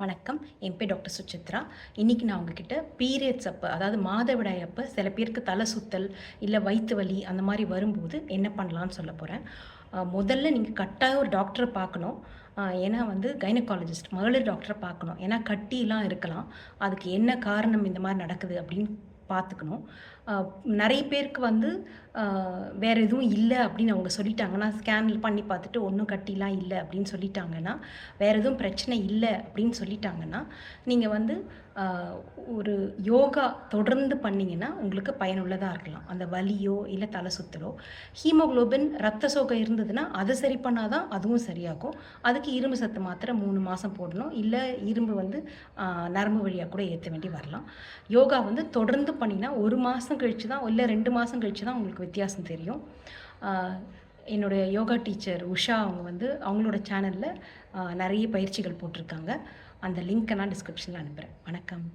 வணக்கம். என் பேர் டாக்டர் சுசித்ரா. இன்னைக்கு நான் உங்ககிட்ட பீரியட்ஸ் அப்ப, அதாவது மாதவிடாய் அப்ப சில பேருக்கு தலை சுத்தல், இல்ல வயித்து வலி அந்த மாரி வரும்போது என்ன பண்ணலான்னு சொல்லப் போறேன். முதல்ல நீங்க கட்டாயம் ஒரு டாக்டர பார்க்கணும். ஏன்னா வந்து கைனகாலஜிஸ்ட் மகளிர் டாக்டர பார்க்கணும். ஏன்னா கட்டிலாம் இருக்கலாம். அதுக்கு என்ன காரணம் இந்த மாரி நடக்குது அப்படின்னு பார்த்துக்கணும். அ நெறைய பேருக்கு வந்து வேற எதுவும் இல்ல அப்படின்னு அவங்க சொல்லிட்டாங்கன்னா, ஸ்கேன் பண்ணி பார்த்துட்டு ஒண்ணும் கட்டிலாம் இல்ல அப்படின்னு சொல்லிட்டாங்கன்னா, வேற எதுவும் பிரச்சனை இல்ல அப்படின்னு சொல்லிட்டாங்கன்னா, நீங்க வந்து அ ஒரு யோகா தொடர்ந்து பண்ணீங்கன்னா, உங்களுக்கு பயனுள்ளதா இருக்கலாம். அந்த வலியோ, இல்ல தலை சுத்தலோ, ஹீமோகுளோபின் ரத்த சோகை இருந்ததுன்னா, அத சரி பண்ணா தான் அதுவும் சரியாகும். அதுக்கு இரும்பு சத்து மாத்திரை 3 மாசம் போடணும். இல்ல இரும்பு வந்து அ நரம்பு வழியா கூட ஏத்த வேண்டி வரலாம். யோகா வந்து தொடர்ந்து பண்ணீங்கன்னா, 1 மாசம் கழிச்சு தான் இல்ல 2 மாசம் கழிச்சு தான் உங்களுக்கு வித்தியாசம் தெரியும். அ என்னுடைய யோகா டீச்சர் உஷா அவங்க வந்து அவங்களோட சேனல்ல நெறைய பயிற்சிகள் போட்டிருக்காங்க. அந்த லிங்க்க நான் டிஸ்கிரிப்ஷன்ல அனுப்புறேன். வணக்கம்.